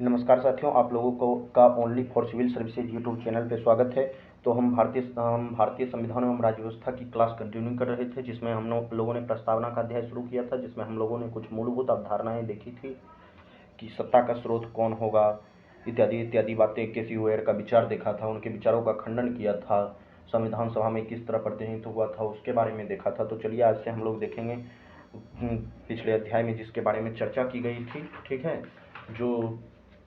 नमस्कार साथियों, आप लोगों को का only for civil services YouTube channel पे स्वागत है। तो हम भारतीय संविधान एवं राज्य व्यवस्था की क्लास कंटिन्यू कर रहे थे, जिसमें हम लोगों ने प्रस्तावना का अध्याय शुरू किया था, जिसमें हम लोगों ने कुछ मूलभूत अवधारणाएं देखी थी कि सत्ता का स्रोत कौन होगा, इत्यादि इत्यादि बातें। केसी हुएर का विचार देखा था, उनके विचारों का खंडन किया था, संविधान सभा में किस तरह प्रतिनिधित्व हुआ था उसके बारे में देखा था। तो चलिए आज से हम लोग देखेंगे पिछले अध्याय में जिसके बारे में चर्चा की गई थी, ठीक है, जो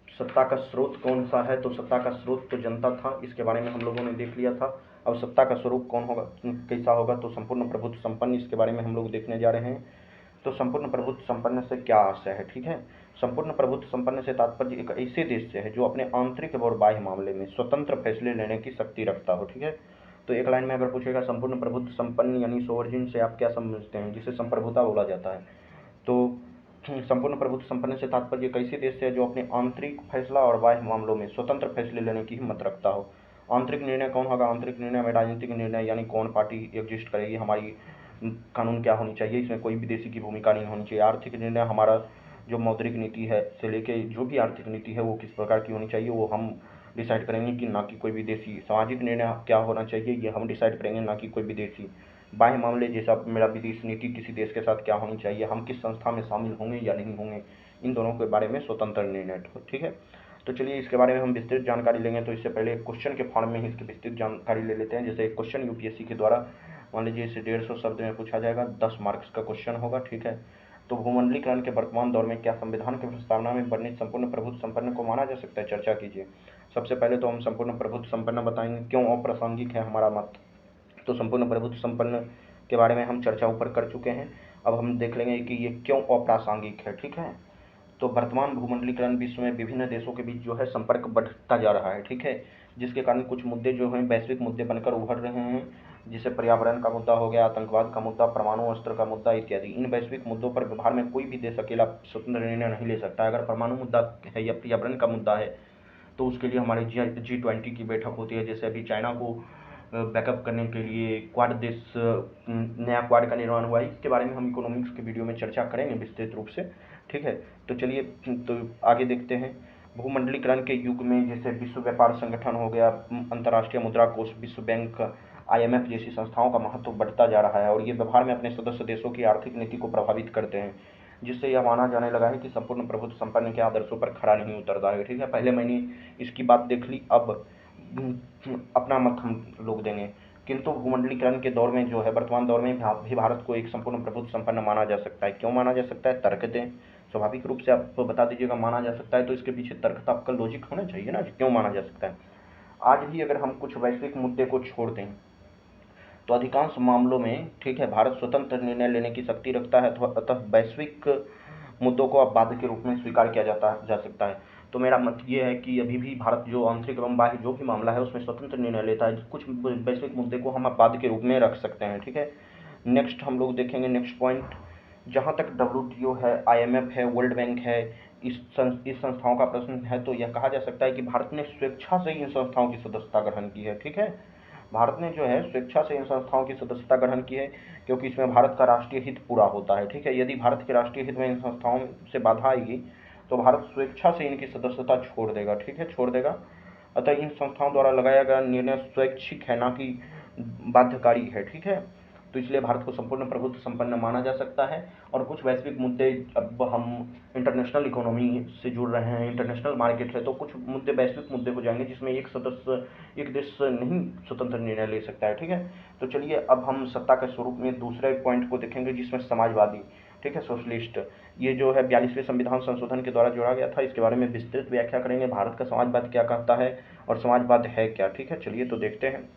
सत्ता का स्रोत कौन सा है। तो सत्ता का स्रोत तो जनता था, इसके बारे में हम लोगों ने देख लिया था। अब सत्ता का स्वरूप कौन होगा, कैसा होगा, तो संपूर्ण प्रभुत्व संपन्न, इसके बारे में हम लोग देखने जा रहे हैं। तो संपूर्ण प्रभुत्व संपन्न से क्या आशय है, ठीक है। संपूर्ण प्रभुत्व संपन्न से तात्पर्य एक ऐसे देश से है जो अपने आंतरिक और बाह्य मामले में स्वतंत्र फैसले लेने की शक्ति रखता हो, ठीक है। तो एक लाइन में अगर पूछेगा संपूर्ण प्रभुत्व संपन्न यानी सोवर्जिन से आप क्या समझते हैं, जिसे संप्रभुता बोला जाता है। तो संपूर्ण प्रभुत्व संपन्न से तात्पर्य एक ऐसे देश से है जो अपने आंतरिक फैसला और बाह्य मामलों में स्वतंत्र फैसले लेने की हिम्मत रखता हो। आंतरिक निर्णय कौन होगा, आंतरिक निर्णय में राजनीतिक निर्णय, यानी कौन पार्टी एग्जिस्ट करेगी, हमारी कानून क्या होनी चाहिए, इसमें कोई विदेशी की भूमिका नहीं होनी चाहिए। आर्थिक निर्णय हमारा जो मौद्रिक नीति है से लेके जो भी आर्थिक नीति है वो किस प्रकार की होनी चाहिए वो हम डिसाइड करेंगे, कि ना कि कोई विदेशी। सामाजिक निर्णय क्या होना चाहिए ये हम डिसाइड करेंगे, ना कि कोई विदेशी। बाह्य मामले जैसा मेरा विदेश नीति किसी देश के साथ क्या होनी चाहिए, हम किस संस्था में शामिल होंगे या नहीं होंगे, इन दोनों के बारे में स्वतंत्र निर्णय, ठीक है। तो चलिए इसके बारे में हम विस्तृत जानकारी लेंगे। तो इससे पहले क्वेश्चन के फॉर्म में ही इसकी विस्तृत जानकारी ले लेते हैं। जैसे एक क्वेश्चन यूपीएससी के द्वारा, मान लीजिए इसे 150 शब्द में पूछा जाएगा, 10 मार्क्स का क्वेश्चन होगा, ठीक है। तो भूमंडलीकरण के वर्तमान दौर में क्या संविधान की प्रस्तावना में वर्णित संपूर्ण प्रभुत्व संपन्न को माना जा सकता है, चर्चा कीजिए। सबसे पहले तो हम संपूर्ण प्रभुत्व संपन्न बताएंगे, क्यों अप्रासंगिक है हमारा मत। तो संपूर्ण प्रभुत्व संपन्न के बारे में हम चर्चा ऊपर कर चुके हैं। अब हम देख लेंगे कि ये क्यों अप्रासंगिक है, ठीक है। तो वर्तमान भूमंडलीकरण विश्व में विभिन्न देशों के बीच जो है संपर्क बढ़ता जा रहा है, ठीक है, जिसके कारण कुछ मुद्दे जो हैं वैश्विक मुद्दे बनकर उभर रहे हैं, जिसे पर्यावरण का मुद्दा हो गया, आतंकवाद का मुद्दा, परमाणु अस्त्र का मुद्दा इत्यादि। इन वैश्विक मुद्दों पर व्यवहार में कोई भी देश अकेला स्वतंत्र निर्णय नहीं ले सकता है। अगर परमाणु मुद्दा है या पर्यावरण का मुद्दा है तो उसके लिए हमारी G20 की बैठक होती है। जैसे अभी चाइना को बैकअप करने के लिए क्वाड देश, नया क्वाड का निर्माण हुआ है, इसके बारे में हम इकोनॉमिक्स के वीडियो में चर्चा करेंगे विस्तृत रूप से, ठीक है। तो चलिए तो आगे देखते हैं। भूमंडलीकरण के युग में जैसे विश्व व्यापार संगठन हो गया, अंतर्राष्ट्रीय मुद्रा कोष, विश्व बैंक, IMF जैसी संस्थाओं का महत्व बढ़ता जा रहा है और ये व्यवहार में अपने सदस्य देशों की आर्थिक नीति को प्रभावित करते हैं, जिससे यह माना जाने लगा है कि संपूर्ण प्रभुत्व संपन्न के आदर्शों पर खरा नहीं उतरता है, ठीक है। पहले मैंने इसकी बात देख ली, अब अपना मत हम लोग देंगे। किंतु भूमंडलीकरण के दौर में जो है, वर्तमान दौर में भी भारत को एक संपूर्ण प्रभुत्व संपन्न माना जा सकता है। क्यों माना जा सकता है, तर्क दें। स्वाभाविक रूप से आप बता दीजिएगा माना जा सकता है, तो इसके पीछे तर्क तो आपका लॉजिक होना चाहिए ना, क्यों माना जा सकता है। आज भी अगर हम कुछ वैश्विक मुद्दे को छोड़ दें तो अधिकांश मामलों में, ठीक है, भारत स्वतंत्र निर्णय लेने की शक्ति रखता है, अतः वैश्विक मुद्दों को अब बाध्य के रूप में स्वीकार किया जा सकता है। तो मेरा मत ये है कि अभी भी भारत जो आंतरिक एवं बाह्य जो भी मामला है उसमें स्वतंत्र निर्णय लेता है। कुछ वैश्विक मुद्दे को हम अब बाध्य के रूप में रख सकते हैं, ठीक है। नेक्स्ट हम लोग देखेंगे, नेक्स्ट पॉइंट, जहाँ तक WTO है, IMF है, वर्ल्ड बैंक है, इस संस्थाओं का प्रश्न है, तो यह कहा जा सकता है कि भारत ने स्वेच्छा से इन संस्थाओं की सदस्यता ग्रहण की है, ठीक है। भारत ने जो है स्वेच्छा से इन संस्थाओं की सदस्यता ग्रहण की है, क्योंकि इसमें भारत का राष्ट्रीय हित पूरा होता है, ठीक है। यदि भारत के राष्ट्रीय हित में इन संस्थाओं से बाधा आएगी तो भारत स्वेच्छा से इनकी सदस्यता छोड़ देगा, ठीक है, छोड़ देगा। अतः इन संस्थाओं द्वारा लगाया गया निर्णय स्वैच्छिक है, ना कि बाध्यकारी है, ठीक है। तो इसलिए भारत को संपूर्ण प्रभुत्व संपन्न माना जा सकता है। और कुछ वैश्विक मुद्दे, अब हम इंटरनेशनल इकोनॉमी से जुड़ रहे हैं, इंटरनेशनल मार्केट है, तो कुछ मुद्दे वैश्विक मुद्दे हो जाएंगे जिसमें एक देश नहीं स्वतंत्र निर्णय ले सकता है, ठीक है। तो चलिए अब हम सत्ता के स्वरूप में दूसरे पॉइंट को देखेंगे, जिसमें समाजवादी, ठीक है, सोशलिस्ट, ये जो है 42वें संविधान संशोधन के द्वारा जोड़ा गया था, इसके बारे में विस्तृत व्याख्या करेंगे। भारत का समाजवाद क्या कहता है और समाजवाद है क्या, ठीक है। चलिए तो देखते हैं।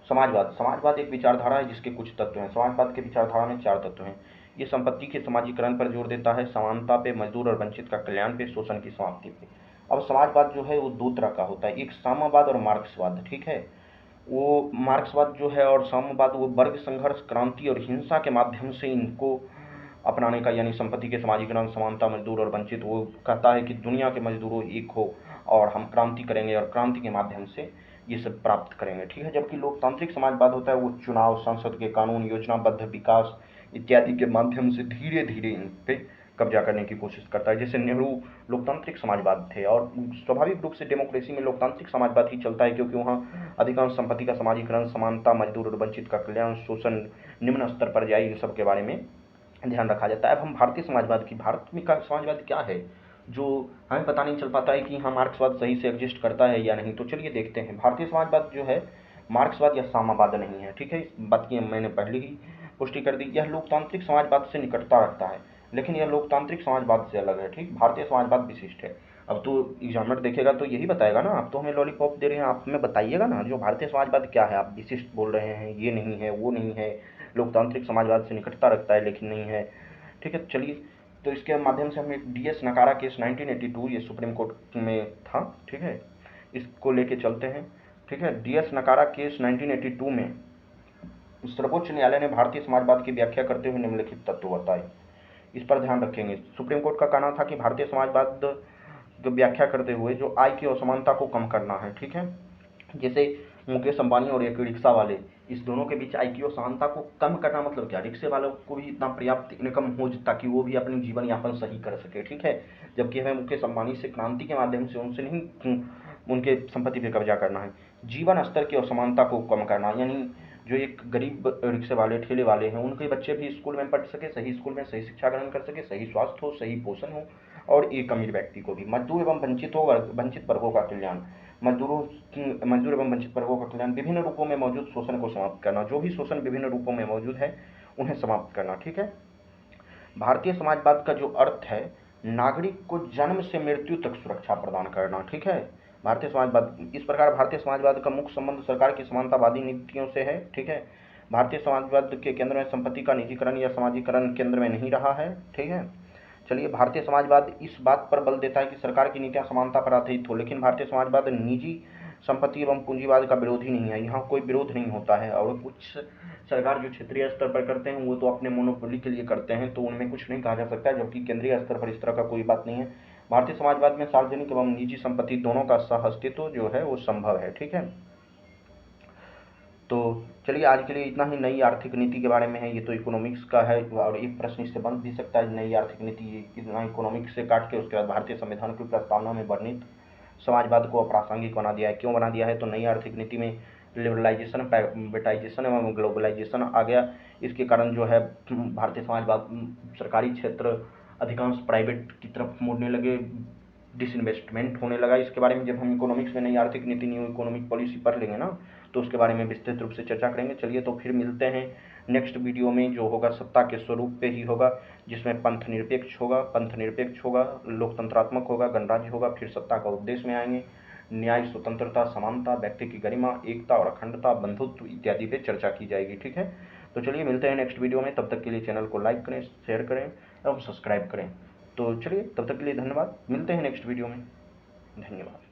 समाजवाद एक विचारधारा है जिसके कुछ तत्व हैं। समाजवाद के विचारधारा में 4 तत्व हैं। ये संपत्ति के समाजीकरण पर जोर देता है, समानता पे, मजदूर और वंचित का कल्याण पे, शोषण की समाप्ति पे। अब समाजवाद जो है वो 2 तरह का होता है, एक साम्यवाद और मार्क्सवाद, ठीक है। वो मार्क्सवाद जो है और साम्यवाद, वो वर्ग संघर्ष, क्रांति और हिंसा के माध्यम से इनको अपनाने का, यानी संपत्ति के समाजीकरण, समानता, मजदूर और वंचित, वो कहता है कि दुनिया के मजदूरों एक हो और हम क्रांति करेंगे और क्रांति के माध्यम से ये सब प्राप्त करेंगे, ठीक है। जबकि लोकतांत्रिक समाजवाद होता है वो चुनाव, संसद के कानून, योजनाबद्ध विकास इत्यादि के माध्यम से धीरे धीरे इन पे कब्जा करने की कोशिश करता है। जैसे नेहरू लोकतांत्रिक समाजवाद थे, और स्वाभाविक रूप से डेमोक्रेसी में लोकतांत्रिक समाजवाद ही चलता है, क्योंकि वहाँ अधिकांश संपत्ति का समाजीकरण, समानता, मजदूर और वंचित का कल्याण, शोषण निम्न स्तर पर जाए, इन सब के बारे में ध्यान रखा जाता है। अब हम भारतीय समाजवाद की, भारत में का समाजवाद क्या है जो हमें पता नहीं चल पाता है कि हाँ मार्क्सवाद सही से एग्जिस्ट करता है या नहीं। तो चलिए देखते हैं। भारतीय समाजवाद जो है मार्क्सवाद या साम्यवाद नहीं है, ठीक है, इस बात की मैंने पहले ही पुष्टि कर दी। यह लोकतांत्रिक समाजवाद से निकटता रखता है, लेकिन यह लोकतांत्रिक समाजवाद से अलग है, ठीक। भारतीय समाजवाद विशिष्ट है। अब तो एग्जामिनर देखेगा तो यही बताएगा ना, आप तो हमें लॉलीपॉप दे रहे हैं, आप हमें बताइएगा ना जो भारतीय समाजवाद क्या है। आप विशिष्ट बोल रहे हैं, ये नहीं है, वो नहीं है, लोकतांत्रिक समाजवाद से निकटता रखता है लेकिन नहीं है, ठीक है। चलिए, तो इसके माध्यम से हम एक डीएस नकारा केस 1982, ये सुप्रीम कोर्ट में था, ठीक है, इसको लेके चलते हैं, ठीक है। डीएस नकारा केस 1982 में सर्वोच्च न्यायालय ने भारतीय समाजवाद की व्याख्या करते हुए निम्नलिखित तत्व बताए, इस पर ध्यान रखेंगे। सुप्रीम कोर्ट का कहना था कि भारतीय समाजवाद की व्याख्या करते हुए जो आय की असमानता को कम करना है, ठीक है। जैसे मुकेश अंबानी और एक रिक्शा वाले, इस दोनों के बीच आय की असमानता को कम करना मतलब क्या, रिक्शे वालों को भी इतना पर्याप्त इनकम हो ताकि वो भी अपनी जीवन यापन सही कर सके, ठीक है। जबकि हमें मुकेश अंबानी से क्रांति के माध्यम से उनसे नहीं उनके संपत्ति पर कब्जा करना है। जीवन स्तर की असमानता को कम करना, यानी जो एक गरीब रिक्शे वाले, ठेले वाले हैं, उनके बच्चे भी स्कूल में पढ़ सके, सही स्कूल में सही शिक्षा ग्रहण कर सके, सही स्वास्थ्य हो, सही पोषण हो, और एक अमीर व्यक्ति को भी। मजदूर एवं वंचित वर्गों का कल्याण, मजदूर एवं वंचित वर्गों का कल्याण, विभिन्न रूपों में मौजूद शोषण को समाप्त करना, जो भी शोषण विभिन्न रूपों में मौजूद है उन्हें समाप्त करना, ठीक है। भारतीय समाजवाद का जो अर्थ है, नागरिक को जन्म से मृत्यु तक सुरक्षा प्रदान करना, ठीक है। भारतीय समाजवाद, इस प्रकार भारतीय समाजवाद का मुख्य संबंध सरकार की समानतावादी नीतियों से है, ठीक है। भारतीय समाजवाद के केंद्र में संपत्ति का निजीकरण या समाजीकरण केंद्र में नहीं रहा है, ठीक है। चलिए, भारतीय समाजवाद इस बात पर बल देता है कि सरकार की नीतियां समानता पर आधारित हो, लेकिन भारतीय समाजवाद निजी संपत्ति एवं पूंजीवाद का विरोधी नहीं है, यहाँ कोई विरोध नहीं होता है। और कुछ सरकार जो क्षेत्रीय स्तर पर करते हैं वो तो अपने मोनोपोली के लिए करते हैं, तो उनमें कुछ नहीं कहा जा सकता, जबकि केंद्रीय स्तर पर इस तरह का कोई बात नहीं है। भारतीय समाजवाद में सार्वजनिक एवं निजी संपत्ति दोनों का सह अस्तित्व जो है वो संभव है, ठीक है। तो चलिए, आज के लिए इतना ही। नई आर्थिक नीति के बारे में है, ये तो इकोनॉमिक्स का है, और एक प्रश्न इससे बन भी सकता है, नई आर्थिक नीति इतना इकोनॉमिक्स से काट के उसके बाद भारतीय संविधान की प्रस्तावना में वर्णित समाजवाद को अप्रासंगिक बना दिया है। क्यों बना दिया है, तो नई आर्थिक नीति में लिबरलाइजेशन, प्राइवेटाइजेशन एवं ग्लोबलाइजेशन आ गया। इसके कारण जो है भारतीय समाजवाद, सरकारी क्षेत्र अधिकांश प्राइवेट की तरफ मुड़ने लगे, डिसइन्वेस्टमेंट होने लगा। इसके बारे में जब हम इकोनॉमिक्स में नई आर्थिक नीति, न्यू इकोनॉमिक पॉलिसी पढ़ लेंगे ना, तो उसके बारे में विस्तृत रूप से चर्चा करेंगे। चलिए, तो फिर मिलते हैं नेक्स्ट वीडियो में, जो होगा सत्ता के स्वरूप पे ही होगा, जिसमें पंथ निरपेक्ष होगा, लोकतंत्रात्मक होगा, गणराज्य होगा। फिर सत्ता का उद्देश्य में आएंगे, न्याय, स्वतंत्रता, समानता, व्यक्ति की गरिमा, एकता और अखंडता, बंधुत्व इत्यादि पे चर्चा की जाएगी, ठीक है। तो चलिए, मिलते हैं नेक्स्ट वीडियो में। तब तक के लिए चैनल को लाइक करें, शेयर करें एवं सब्सक्राइब करें। तो चलिए, तब तक के लिए धन्यवाद। मिलते हैं नेक्स्ट वीडियो में। धन्यवाद।